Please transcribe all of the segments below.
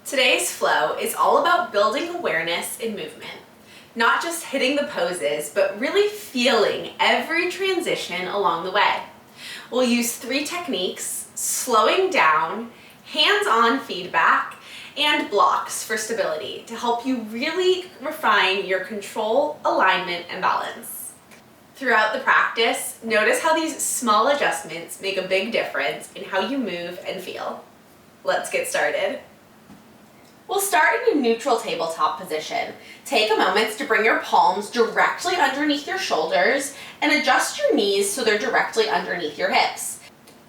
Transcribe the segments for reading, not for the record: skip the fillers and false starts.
Today's flow is all about building awareness in movement, not just hitting the poses, but really feeling every transition along the way. We'll use 3 techniques: slowing down, hands-on feedback, and blocks for stability to help you really refine your control, alignment, and balance. Throughout the practice, notice how these small adjustments make a big difference in how you move and feel. Let's get started. We'll start in a neutral tabletop position. Take a moment to bring your palms directly underneath your shoulders and adjust your knees so they're directly underneath your hips.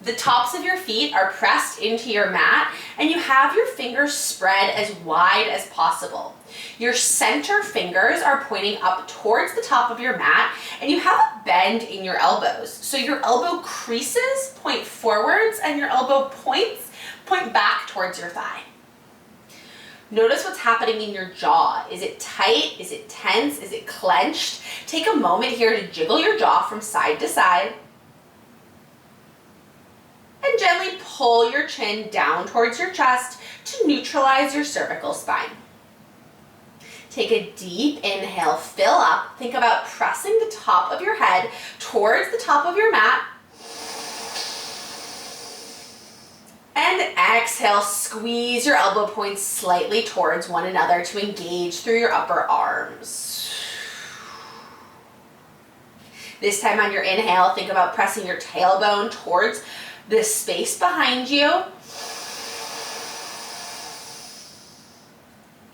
The tops of your feet are pressed into your mat and you have your fingers spread as wide as possible. Your center fingers are pointing up towards the top of your mat and you have a bend in your elbows. So your elbow creases point forwards and your elbow points point back towards your thigh. Notice what's happening in your jaw. Is it tight? Is it tense? Is it clenched? Take a moment here to jiggle your jaw from side to side. And gently pull your chin down towards your chest to neutralize your cervical spine. Take a deep inhale, fill up. Think about pressing the top of your head towards the top of your mat. And exhale, squeeze your elbow points slightly towards one another to engage through your upper arms. This time on your inhale, think about pressing your tailbone towards the space behind you.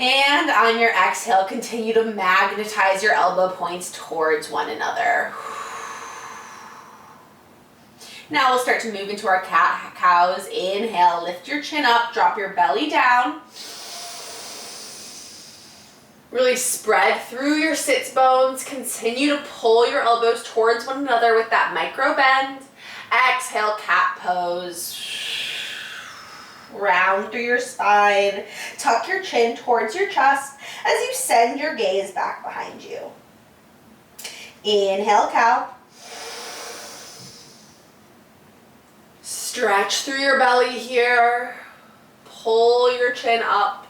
And on your exhale, continue to magnetize your elbow points towards one another. Now we'll start to move into our cat-cows. Inhale, lift your chin up, drop your belly down. Really spread through your sits bones. Continue to pull your elbows towards one another with that micro bend. Exhale, cat pose. Round through your spine. Tuck your chin towards your chest as you send your gaze back behind you. Inhale, cow. Stretch through your belly here. Pull your chin up.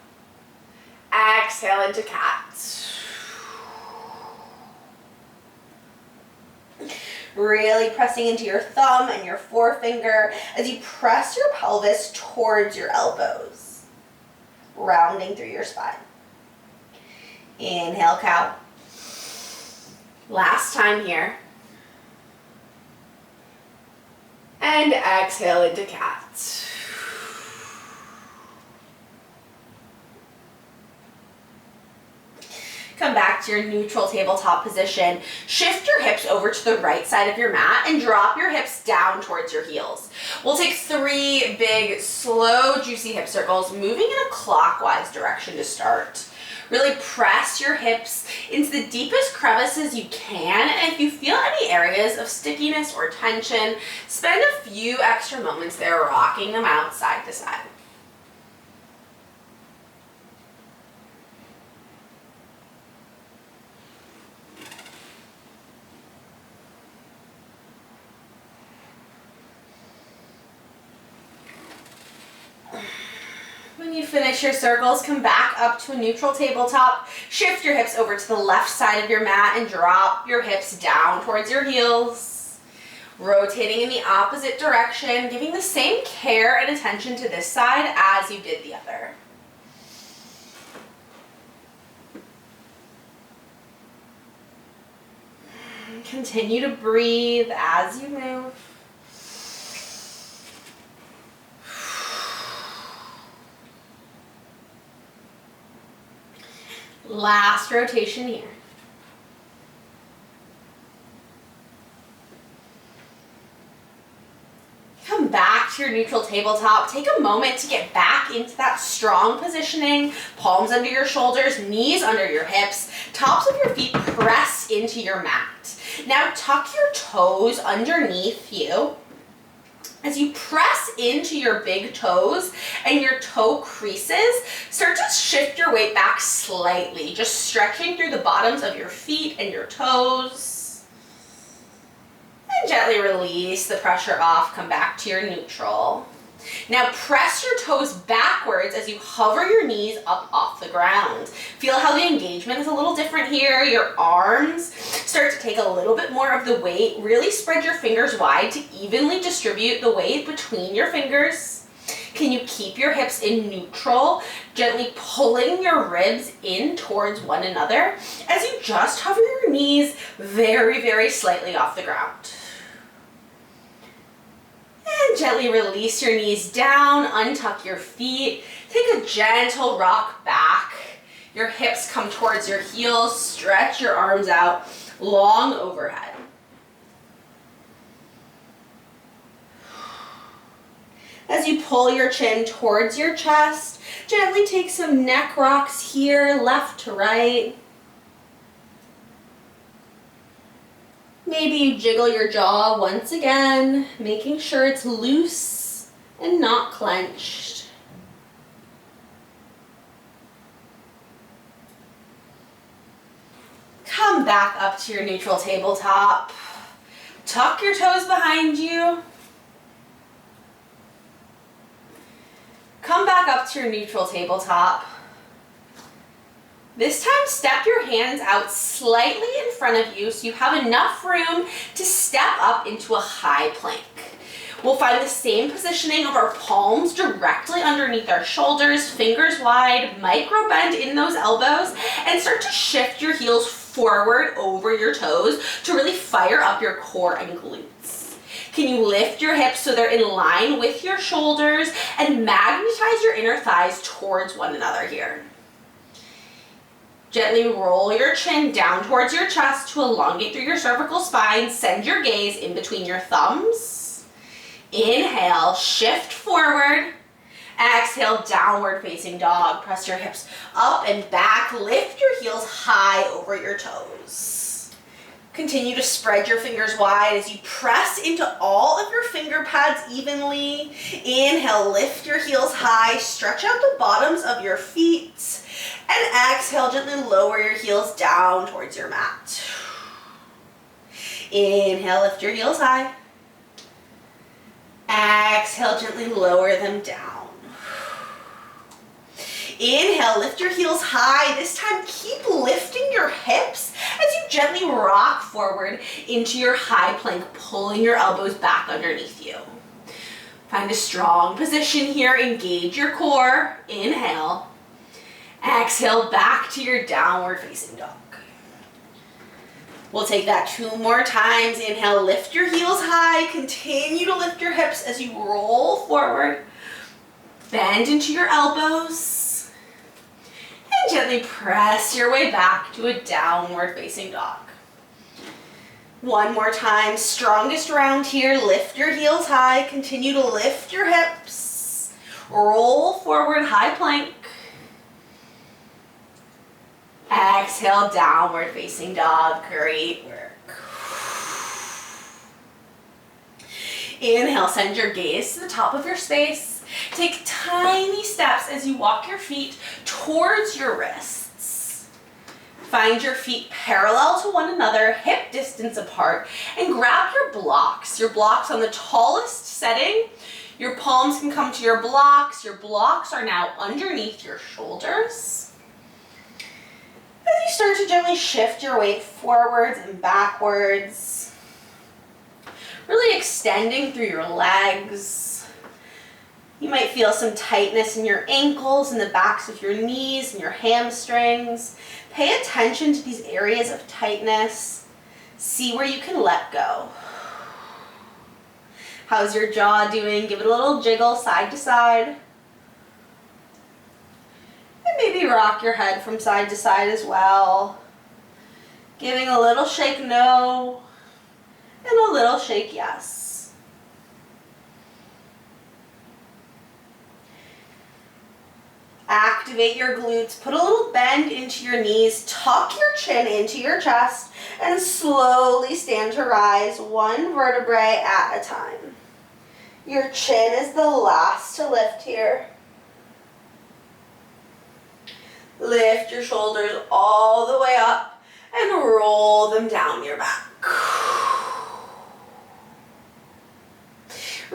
Exhale into cat. Really pressing into your thumb and your forefinger as you press your pelvis towards your elbows. Rounding through your spine. Inhale, cow. Last time here. And exhale into cat. Come back to your neutral tabletop position. Shift your hips over to the right side of your mat and drop your hips down towards your heels. We'll take 3 big, slow, juicy hip circles, moving in a clockwise direction to start. Really press your hips into the deepest crevices you can, and if you feel any areas of stickiness or tension, spend a few extra moments there rocking them out side to side. When you finish your circles, come back up to a neutral tabletop. Shift your hips over to the left side of your mat and drop your hips down towards your heels. Rotating in the opposite direction, giving the same care and attention to this side as you did the other. Continue to breathe as you move. Last rotation here. Come back to your neutral tabletop. Take a moment to get back into that strong positioning. Palms under your shoulders, knees under your hips, tops of your feet press into your mat. Now tuck your toes underneath you. As you press into your big toes and your toe creases, start to shift your weight back slightly, just stretching through the bottoms of your feet and your toes. And gently release the pressure off, come back to your neutral. Now press your toes backwards as you hover your knees up off the ground. Feel how the engagement is a little different here. Your arms start to take a little bit more of the weight. Really spread your fingers wide to evenly distribute the weight between your fingers. Can you keep your hips in neutral, gently pulling your ribs in towards one another as you just hover your knees very, very slightly off the ground. And gently release your knees down, untuck your feet, take a gentle rock back. Your hips come towards your heels, stretch your arms out, long overhead. As you pull your chin towards your chest, gently take some neck rocks here, left to right. Maybe you jiggle your jaw once again, making sure it's loose and not clenched. Come back up to your neutral tabletop. Tuck your toes behind you. Come back up to your neutral tabletop. This time, step your hands out slightly in front of you so you have enough room to step up into a high plank. We'll find the same positioning of our palms directly underneath our shoulders, fingers wide, micro bend in those elbows, and start to shift your heels forward over your toes to really fire up your core and glutes. Can you lift your hips so they're in line with your shoulders and magnetize your inner thighs towards one another here? Gently roll your chin down towards your chest to elongate through your cervical spine. Send your gaze in between your thumbs. Inhale, shift forward. Exhale, downward facing dog. Press your hips up and back. Lift your heels high over your toes. Continue to spread your fingers wide as you press into all of your finger pads evenly. Inhale, lift your heels high. Stretch out the bottoms of your feet. And exhale, gently lower your heels down towards your mat. Inhale, lift your heels high. Exhale, gently lower them down. Inhale, lift your heels high. This time, keep lifting your hips as you gently rock forward into your high plank, pulling your elbows back underneath you. Find a strong position here. Engage your core. Inhale. Exhale, back to your downward facing dog. We'll take that 2 more times. Inhale, lift your heels high. Continue to lift your hips as you roll forward. Bend into your elbows. And gently press your way back to a downward facing dog. 1 more time. Strongest round here. Lift your heels high. Continue to lift your hips. Roll forward, high plank. Exhale, downward facing dog. Great work. Inhale, send your gaze to the top of your space. Take tiny steps as you walk your feet towards your wrists. Find your feet parallel to one another, hip distance apart, and grab your blocks. Your blocks on the tallest setting. Your palms can come to your blocks. Your blocks are now underneath your shoulders. As you start to gently shift your weight forwards and backwards, really extending through your legs. You might feel some tightness in your ankles and the backs of your knees and your hamstrings. Pay attention to these areas of tightness. See where you can let go. How's your jaw doing? Give it a little jiggle side to side. And maybe rock your head from side to side as well. Giving a little shake no and a little shake yes. Activate your glutes. Put a little bend into your knees. Tuck your chin into your chest and slowly stand to rise 1 vertebrae at a time. Your chin is the last to lift here. Lift your shoulders all the way up and roll them down your back.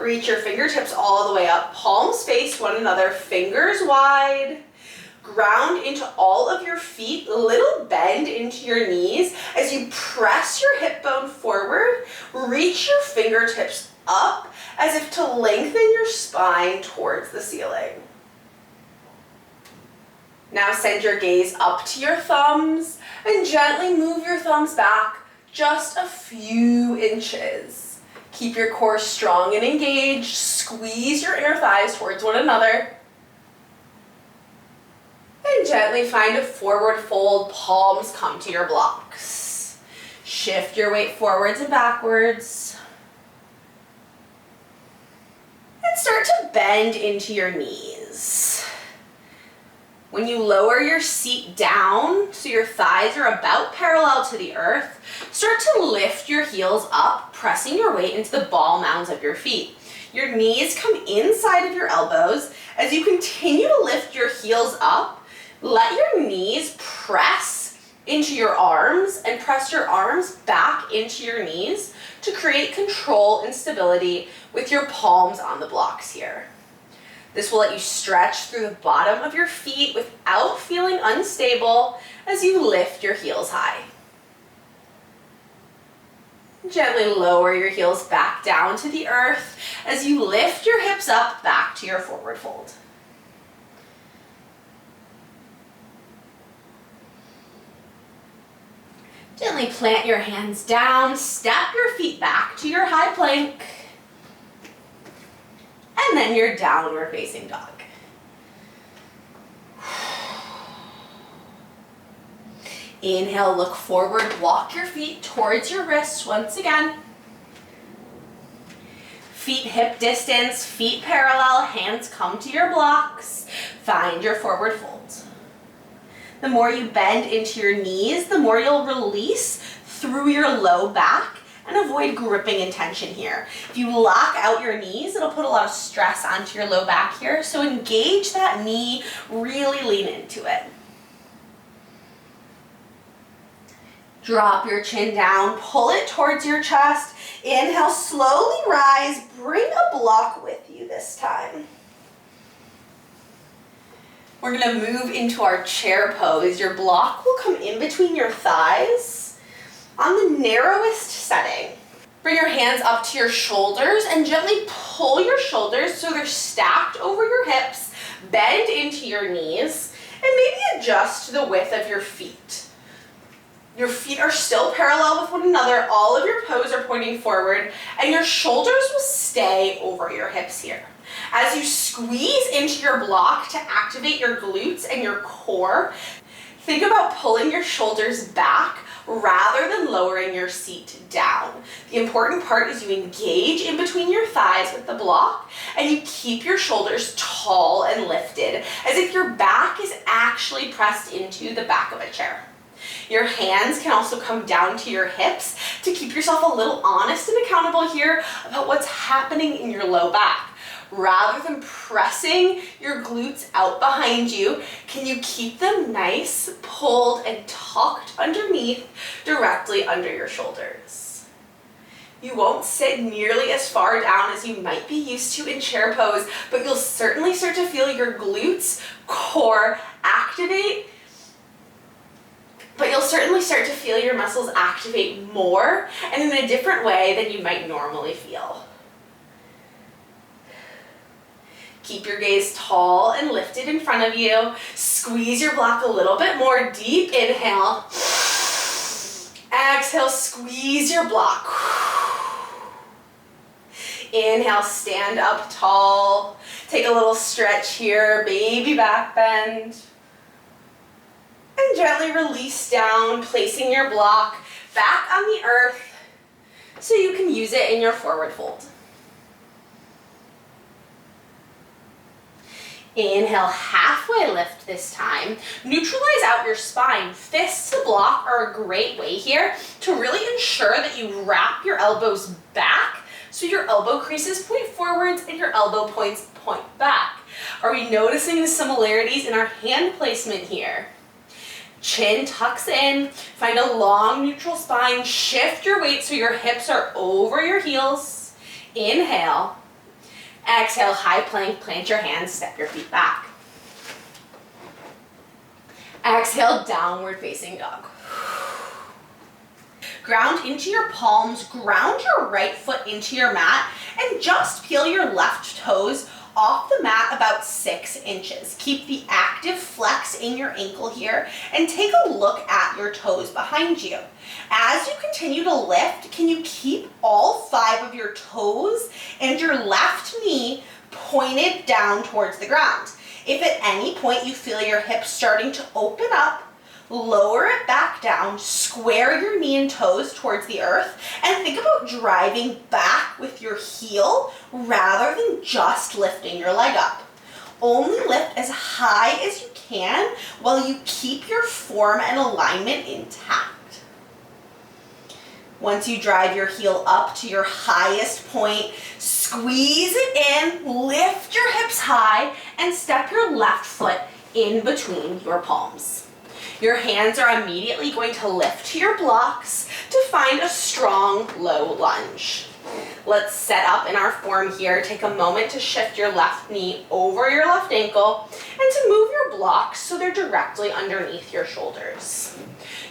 Reach your fingertips all the way up, palms face one another, fingers wide. Ground into all of your feet, a little bend into your knees as you press your hip bone forward. Reach your fingertips up as if to lengthen your spine towards the ceiling. Now send your gaze up to your thumbs and gently move your thumbs back just a few inches. Keep your core strong and engaged. Squeeze your inner thighs towards one another. And gently find a forward fold, palms come to your blocks. Shift your weight forwards and backwards. And start to bend into your knees. When you lower your seat down so your thighs are about parallel to the earth, start to lift your heels up, pressing your weight into the ball mounds of your feet. Your knees come inside of your elbows. As you continue to lift your heels up, let your knees press into your arms and press your arms back into your knees to create control and stability with your palms on the blocks here. This will let you stretch through the bottom of your feet without feeling unstable as you lift your heels high. Gently lower your heels back down to the earth as you lift your hips up back to your forward fold. Gently plant your hands down, step your feet back to your high plank, and then your downward facing dog. Inhale, look forward, walk your feet towards your wrists once again. Feet hip distance, feet parallel, hands come to your blocks. Find your forward fold. The more you bend into your knees, the more you'll release through your low back and avoid gripping and tension here. If you lock out your knees, it'll put a lot of stress onto your low back here, so engage that knee, really lean into it. Drop your chin down, pull it towards your chest. Inhale, slowly rise, bring a block with you this time. We're gonna move into our chair pose. Your block will come in between your thighs on the narrowest setting. Bring your hands up to your shoulders and gently pull your shoulders so they're stacked over your hips. Bend into your knees and maybe adjust to the width of your feet. Your feet are still parallel with one another. All of your toes are pointing forward and your shoulders will stay over your hips here. As you squeeze into your block to activate your glutes and your core, think about pulling your shoulders back rather than lowering your seat down. The important part is you engage in between your thighs with the block and you keep your shoulders tall and lifted as if your back is actually pressed into the back of a chair. Your hands can also come down to your hips to keep yourself a little honest and accountable here about what's happening in your low back. Rather than pressing your glutes out behind you, can you keep them nice, pulled, and tucked underneath, directly under your shoulders? You won't sit nearly as far down as you might be used to in chair pose, but you'll certainly start to feel your glutes, core activate, but you'll certainly start to feel your muscles activate more and in a different way than you might normally feel. Keep your gaze tall and lifted in front of you. Squeeze your block a little bit more. Deep inhale. Exhale, squeeze your block. Inhale, stand up tall. Take a little stretch here, baby back bend. And gently release down, placing your block back on the earth so you can use it in your forward fold. Inhale, halfway lift this time. Neutralize out your spine. Fists to block are a great way here to really ensure that you wrap your elbows back so your elbow creases point forwards and your elbow points point back. Are we noticing the similarities in our hand placement here? Chin tucks in, find a long neutral spine, shift your weight so your hips are over your heels. Inhale, Exhale, high plank, plant your hands, step your feet back. Exhale, downward facing dog. Ground into your palms, ground your right foot into your mat, and just peel your left toes off the mat about 6 inches. Keep the active flex in your ankle here, and take a look at your toes behind you. As you continue to lift, can you keep all 5 of your toes and your left knee pointed down towards the ground? If at any point you feel your hips starting to open up, lower it back down, square your knee and toes towards the earth, and think about driving back with your heel rather than just lifting your leg up. Only lift as high as you can while you keep your form and alignment intact. Once you drive your heel up to your highest point, squeeze it in, lift your hips high, and step your left foot in between your palms. Your hands are immediately going to lift to your blocks to find a strong, low lunge. Let's set up in our form here. Take a moment to shift your left knee over your left ankle and to move your blocks so they're directly underneath your shoulders.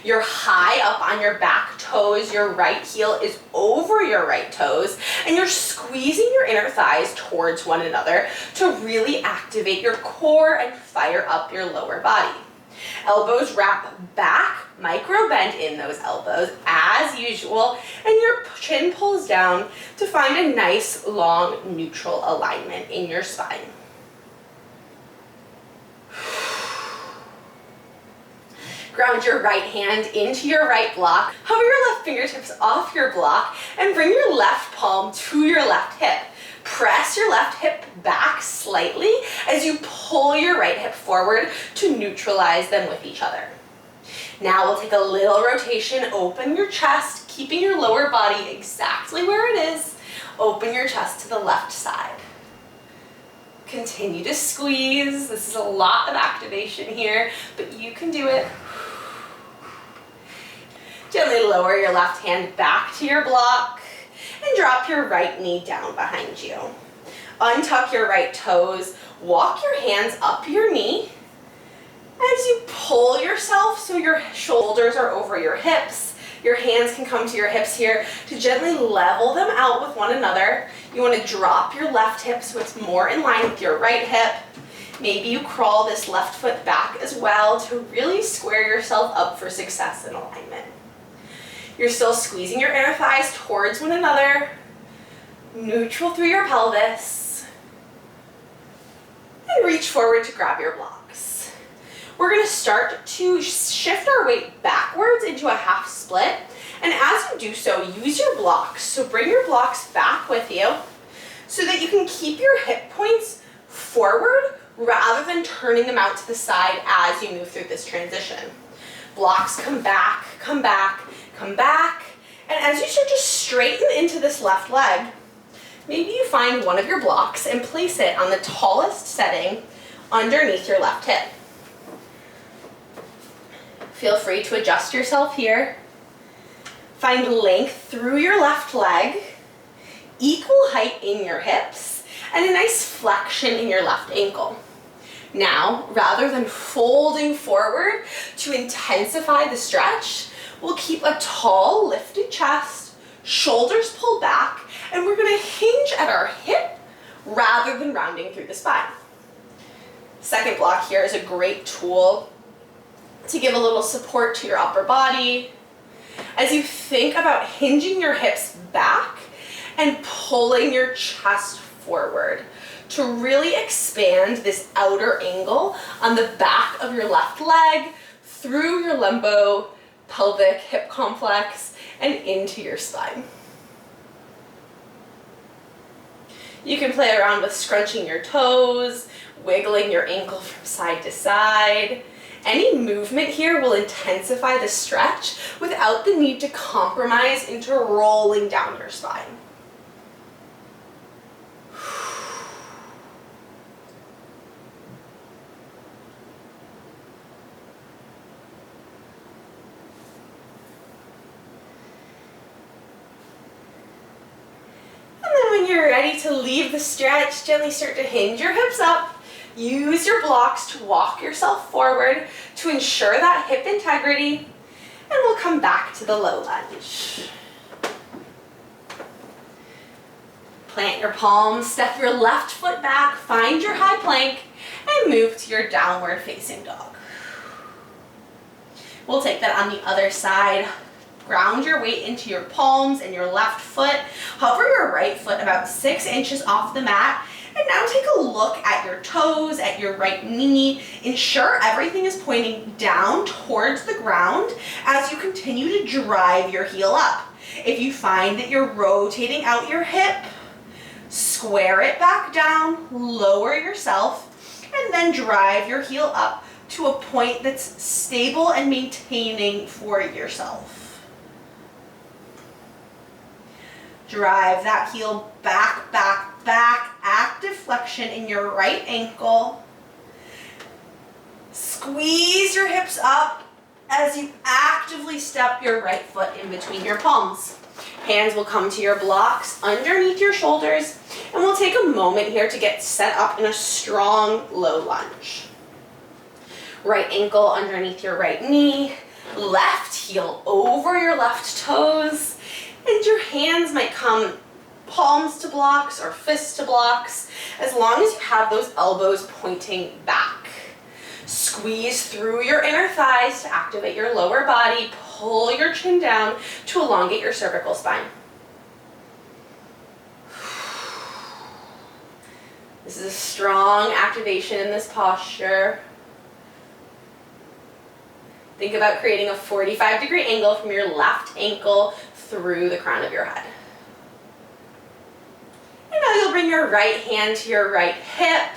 You're high up on your back toes, your right heel is over your right toes, and you're squeezing your inner thighs towards one another to really activate your core and fire up your lower body. Elbows wrap back, micro bend in those elbows as usual, and your chin pulls down to find a nice long neutral alignment in your spine. Ground your right hand into your right block, hover your left fingertips off your block, and bring your left palm to your left hip. Press your left hip back slightly as you pull your right hip forward to neutralize them with each other. Now we'll take a little rotation, open your chest, keeping your lower body exactly where it is. Open your chest to the left side. Continue to squeeze. This is a lot of activation here, but you can do it. Gently lower your left hand back to your block and drop your right knee down behind you. Untuck your right toes, walk your hands up your knee as you pull yourself so your shoulders are over your hips. Your hands can come to your hips here to gently level them out with one another. You want to drop your left hip so it's more in line with your right hip. Maybe you crawl this left foot back as well to really square yourself up for success and alignment. You're still squeezing your inner thighs towards one another, neutral through your pelvis, and reach forward to grab your blocks. We're going to start to shift our weight backwards into a half split, and as you do so, use your blocks. So bring your blocks back with you so that you can keep your hip points forward rather than turning them out to the side as you move through this transition. Blocks come back, come back, come back, and as you start to straighten into this left leg, maybe you find one of your blocks and place it on the tallest setting underneath your left hip. Feel free to adjust yourself here. Find length through your left leg, equal height in your hips, and a nice flexion in your left ankle. Now, rather than folding forward to intensify the stretch, we'll keep a tall, lifted chest, shoulders pulled back, and we're going to hinge at our hip rather than rounding through the spine. Second block here is a great tool to give a little support to your upper body. As you think about hinging your hips back and pulling your chest forward to really expand this outer angle on the back of your left leg through your lumbo-pelvic-hip complex and into your spine. You can play around with scrunching your toes, wiggling your ankle from side to side. Any movement here will intensify the stretch without the need to compromise into rolling down your spine. And then when you're ready, ready to leave the stretch, gently start to hinge your hips up. Use your blocks to walk yourself forward to ensure that hip integrity. And we'll come back to the low lunge. Plant your palms, step your left foot back, find your high plank, and move to your downward facing dog. We'll take that on the other side. Ground your weight into your palms and your left foot. Hover your right foot about 6 inches off the mat. And now take a look at your toes, at your right knee. Ensure everything is pointing down towards the ground as you continue to drive your heel up. If you find that you're rotating out your hip, square it back down, lower yourself, and then drive your heel up to a point that's stable and maintaining for yourself. Drive that heel back, back, back. Active flexion in your right ankle. Squeeze your hips up as you actively step your right foot in between your palms. Hands will come to your blocks underneath your shoulders, and we'll take a moment here to get set up in a strong low lunge. Right ankle underneath your right knee, left heel over your left toes, and your hands might come palms to blocks or fists to blocks, as long as you have those elbows pointing back. Squeeze through your inner thighs to activate your lower body. Pull your chin down to elongate your cervical spine. This is a strong activation in this posture. Think about creating a 45-degree angle from your left ankle through the crown of your head. And now you'll bring your right hand to your right hip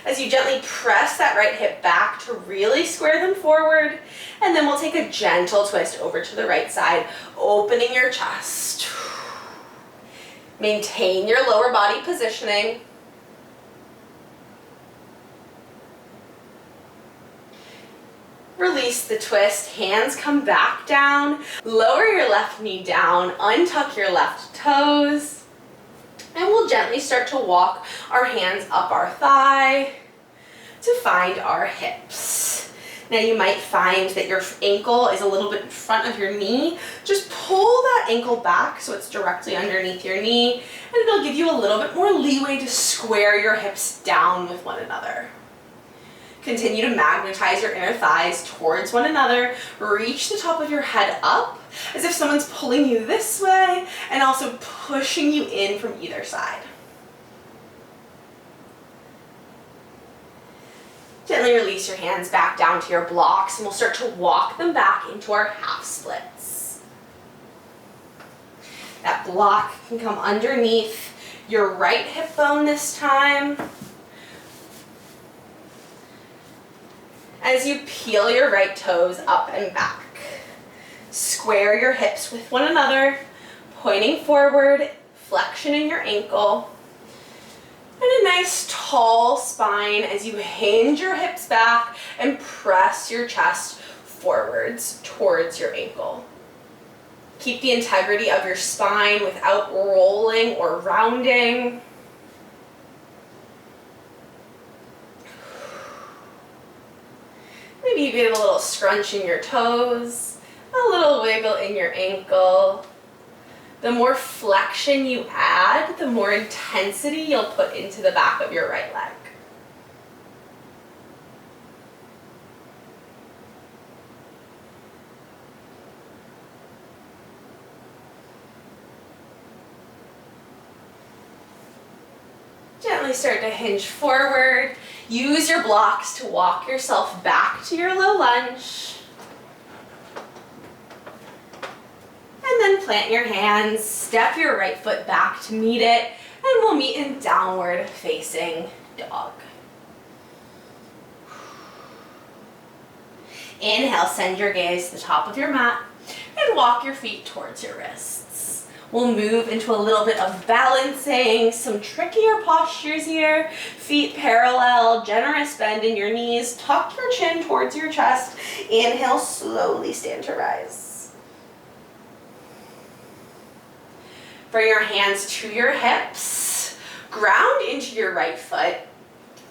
as you gently press that right hip back to really square them forward. And then we'll take a gentle twist over to the right side, opening your chest. Maintain your lower body positioning. Release the twist, hands come back down, lower your left knee down, untuck your left toes. And we'll gently start to walk our hands up our thigh to find our hips. Now you might find that your ankle is a little bit in front of your knee. Just pull that ankle back so it's directly underneath your knee, and it'll give you a little bit more leeway to square your hips down with one another. Continue to magnetize your inner thighs towards one another. Reach the top of your head up as if someone's pulling you this way and also pushing you in from either side. Gently release your hands back down to your blocks, and we'll start to walk them back into our half splits. That block can come underneath your right hip bone this time. As you peel your right toes up and back. Square your hips with one another, pointing forward, flexion in your ankle. And a nice tall spine as you hinge your hips back and press your chest forwards towards your ankle. Keep the integrity of your spine without rolling or rounding. Maybe you get a little scrunch in your toes, a little wiggle in your ankle. The more flexion you add, the more intensity you'll put into the back of your right leg. Gently start to hinge forward. Use your blocks to walk yourself back to your low lunge. And then plant your hands, step your right foot back to meet it, and we'll meet in downward facing dog. Inhale, send your gaze to the top of your mat and walk your feet towards your wrists. We'll move into a little bit of balancing, some trickier postures here. Feet parallel, generous bend in your knees, tuck your chin towards your chest. Inhale, slowly stand to rise. Bring your hands to your hips, ground into your right foot,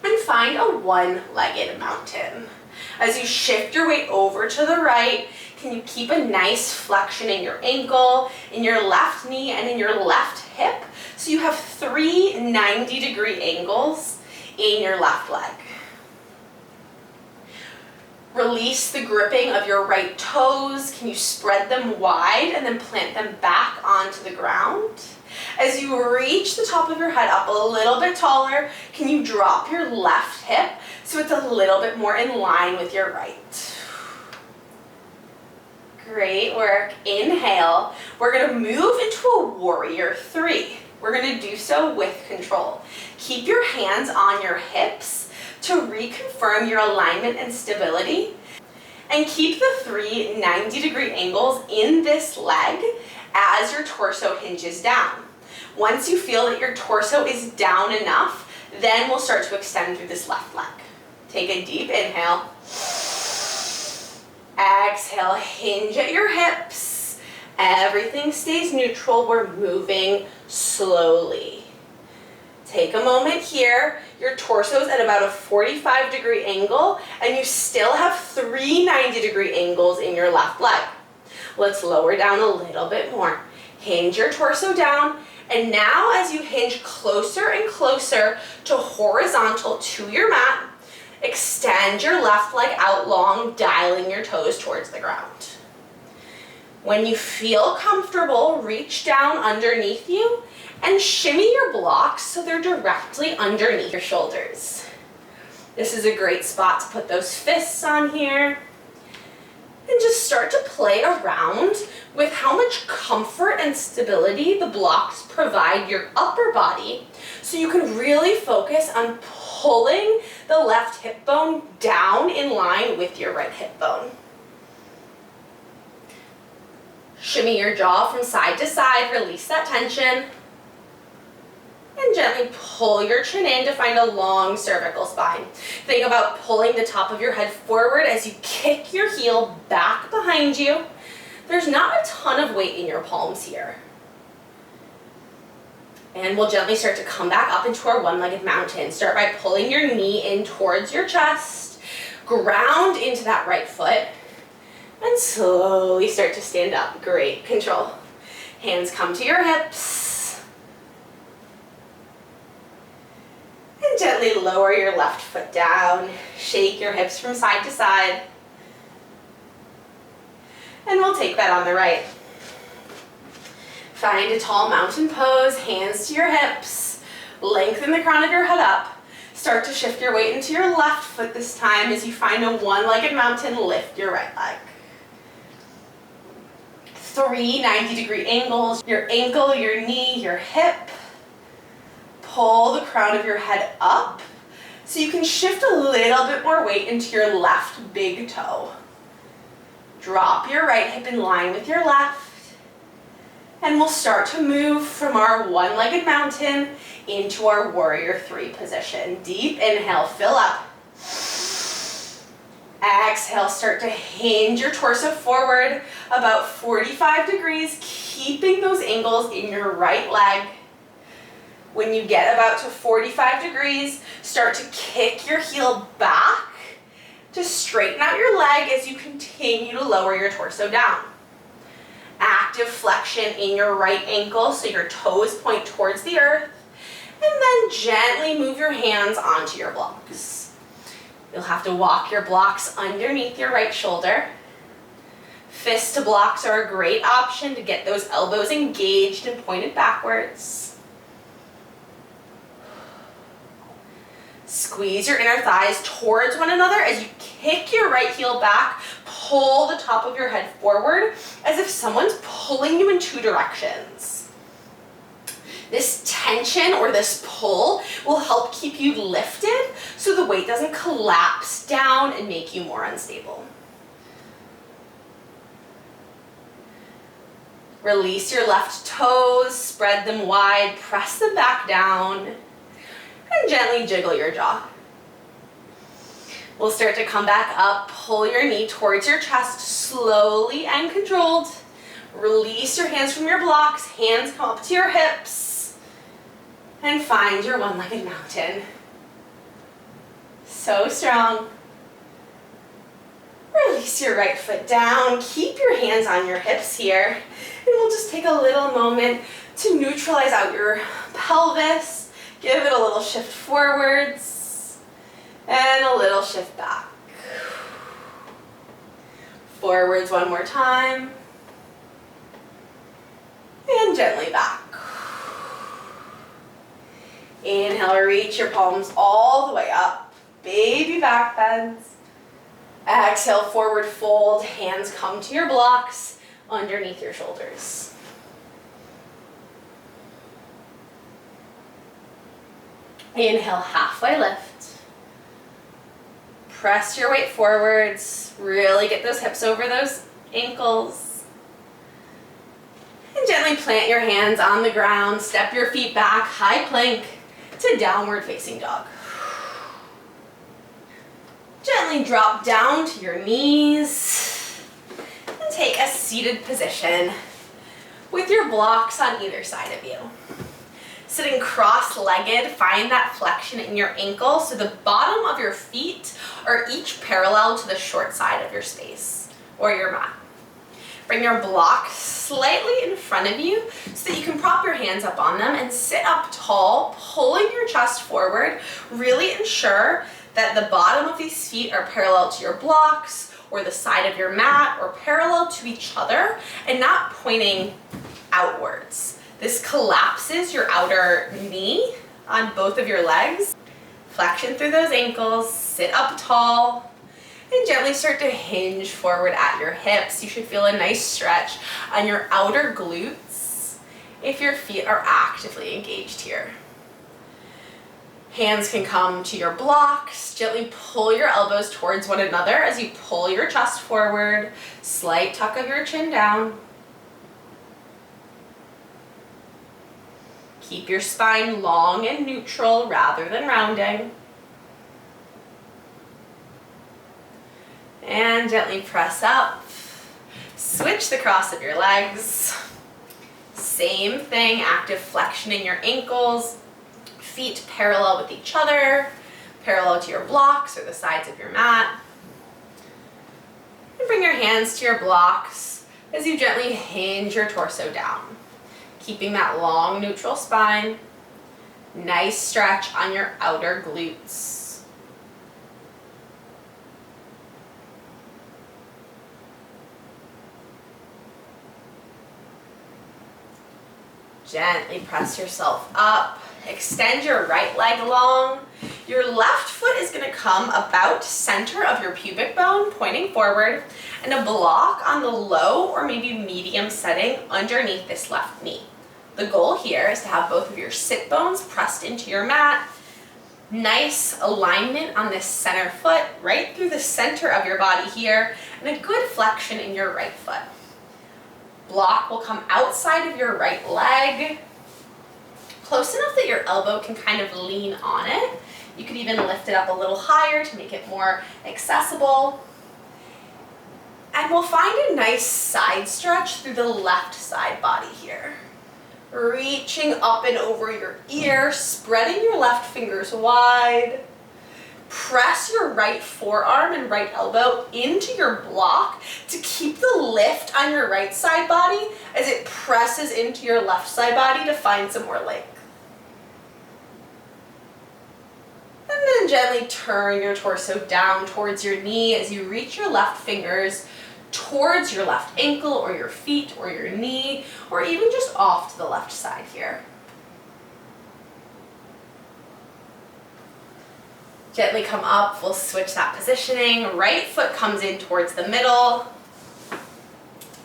and find a one-legged mountain. As you shift your weight over to the right, can you keep a nice flexion in your ankle, in your left knee, and in your left hip? So you have 3 90-degree angles in your left leg. Release the gripping of your right toes. Can you spread them wide and then plant them back onto the ground? As you reach the top of your head up a little bit taller, can you drop your left hip so it's a little bit more in line with your right? Great work. Inhale. We're going to move into a warrior 3. We're going to do so with control. Keep your hands on your hips to reconfirm your alignment and stability, and keep the 3 90-degree angles in this leg as your torso hinges down. Once you feel that your torso is down enough, then we'll start to extend through this left leg. Take a deep inhale. Exhale, hinge at your hips. Everything stays neutral. We're moving slowly. Take a moment here. Your torso is at about a 45-degree angle, and you still have 3 90-degree angles in your left leg. Let's lower down a little bit more. Hinge your torso down, and now as you hinge closer and closer to horizontal to your mat, extend your left leg out long, dialing your toes towards the ground. When you feel comfortable, reach down underneath you and shimmy your blocks so they're directly underneath your shoulders. This is a great spot to put those fists on here. And just start to play around with how much comfort and stability the blocks provide your upper body, so you can really focus on pulling the left hip bone down in line with your right hip bone. Shimmy your jaw from side to side, release that tension. And gently pull your chin in to find a long cervical spine. Think about pulling the top of your head forward as you kick your heel back behind you. There's not a ton of weight in your palms here. And we'll gently start to come back up into our one-legged mountain. Start by pulling your knee in towards your chest. Ground into that right foot. And slowly start to stand up. Great control. Hands come to your hips. And gently lower your left foot down. Shake your hips from side to side. And we'll take that on the right. Find a tall mountain pose, hands to your hips. Lengthen the crown of your head up. Start to shift your weight into your left foot this time as you find a one-legged mountain, lift your right leg. 3 90-degree angles, your ankle, your knee, your hip. Pull the crown of your head up so you can shift a little bit more weight into your left big toe. Drop your right hip in line with your left, and we'll start to move from our one-legged mountain into our warrior 3 position. Deep inhale, fill up. Exhale, start to hinge your torso forward about 45 degrees, keeping those angles in your right leg. When you get about to 45 degrees, start to kick your heel back to straighten out your leg as you continue to lower your torso down. Active flexion in your right ankle so your toes point towards the earth, and then gently move your hands onto your blocks. You'll have to walk your blocks underneath your right shoulder. Fist to blocks are a great option to get those elbows engaged and pointed backwards. Squeeze your inner thighs towards one another as you kick your right heel back, pull the top of your head forward as if someone's pulling you in 2 directions. This tension or this pull will help keep you lifted so the weight doesn't collapse down and make you more unstable. Release your left toes, spread them wide, press them back down, and gently jiggle your jaw. We'll start to come back up, pull your knee towards your chest slowly and controlled. Release your hands from your blocks, hands come up to your hips, and find your one-legged mountain. So strong. Release your right foot down, keep your hands on your hips here, and we'll just take a little moment to neutralize out your pelvis, give it a little shift forwards, and a little shift back. Forwards one more time, and gently back. Inhale, reach your palms all the way up, baby back bends. Exhale, forward fold, hands come to your blocks underneath your shoulders. Inhale, halfway lift. Press your weight forwards, really get those hips over those ankles. And gently plant your hands on the ground, step your feet back, high plank to downward facing dog. Gently drop down to your knees and take a seated position with your blocks on either side of you. Sitting cross-legged, find that flexion in your ankle so the bottom of your feet are each parallel to the short side of your space or your mat. Bring your blocks slightly in front of you so that you can prop your hands up on them and sit up tall, pulling your chest forward. Really ensure that the bottom of these feet are parallel to your blocks or the side of your mat or parallel to each other and not pointing outwards. This collapses your outer knee on both of your legs. Flexion through those ankles, sit up tall, and gently start to hinge forward at your hips. You should feel a nice stretch on your outer glutes if your feet are actively engaged here. Hands can come to your blocks. Gently pull your elbows towards one another as you pull your chest forward. Slight tuck of your chin down. Keep your spine long and neutral rather than rounding. And gently press up. Switch the cross of your legs. Same thing, active flexion in your ankles. Feet parallel with each other, parallel to your blocks or the sides of your mat. And bring your hands to your blocks as you gently hinge your torso down, keeping that long neutral spine. Nice stretch on your outer glutes. Gently press yourself up. Extend your right leg long. Your left foot is going to come about center of your pubic bone, pointing forward, and a block on the low or maybe medium setting underneath this left knee. The goal here is to have both of your sit bones pressed into your mat. Nice alignment on this center foot, right through the center of your body here, and a good flexion in your right foot. Block will come outside of your right leg, close enough that your elbow can kind of lean on it. You could even lift it up a little higher to make it more accessible. And we'll find a nice side stretch through the left side body here. Reaching up and over your ear, spreading your left fingers wide. Press your right forearm and right elbow into your block to keep the lift on your right side body as it presses into your left side body to find some more length. And then gently turn your torso down towards your knee as you reach your left fingers towards your left ankle or your feet or your knee, or even just off to the left side here. Gently come up, we'll switch that positioning. Right foot comes in towards the middle.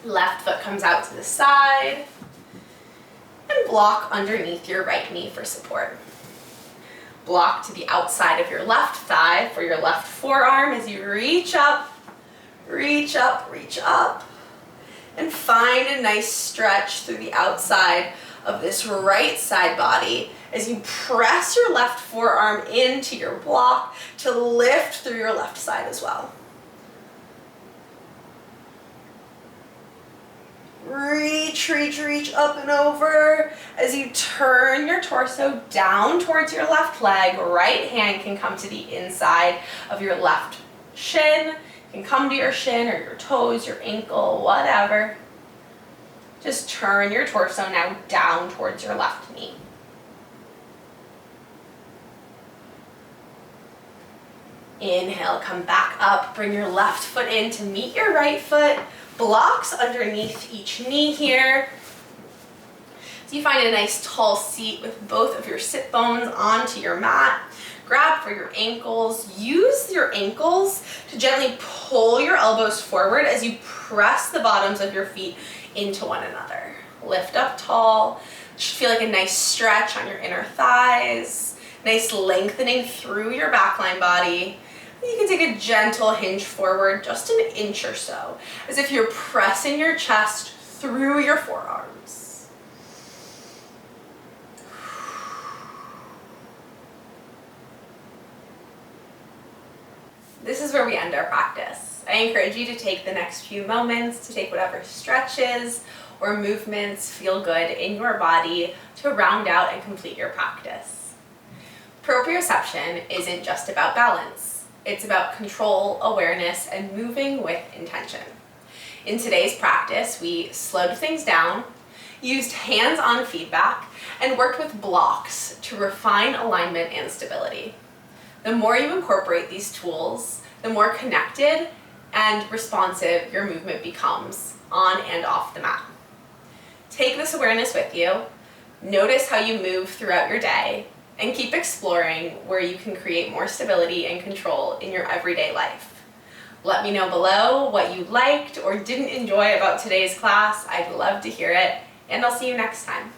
Left foot comes out to the side. And block underneath your right knee for support. Block to the outside of your left thigh for your left forearm as you reach up, reach up, reach up. And find a nice stretch through the outside of this right side body as you press your left forearm into your block to lift through your left side as well. reach up and over. As you turn your torso down towards your left leg, right hand can come to the inside of your left shin. You can come to your shin or your toes, your ankle, whatever. Just turn your torso now down towards your left knee. Inhale, come back up, bring your left foot in to meet your right foot. Blocks underneath each knee here. So you find a nice tall seat with both of your sit bones onto your mat. Grab for your ankles. Use your ankles to gently pull your elbows forward as you press the bottoms of your feet into one another. Lift up tall. Should feel like a nice stretch on your inner thighs. Nice lengthening through your backline body. You can take a gentle hinge forward, just an inch or so, as if you're pressing your chest through your forearms. This is where we end our practice. I encourage you to take the next few moments to take whatever stretches or movements feel good in your body to round out and complete your practice. Proprioception isn't just about balance. It's about control, awareness, and moving with intention. In today's practice, we slowed things down, used hands-on feedback, and worked with blocks to refine alignment and stability. The more you incorporate these tools, the more connected and responsive your movement becomes on and off the mat. Take this awareness with you, notice how you move throughout your day, and keep exploring where you can create more stability and control in your everyday life. Let me know below what you liked or didn't enjoy about today's class. I'd love to hear it, and I'll see you next time.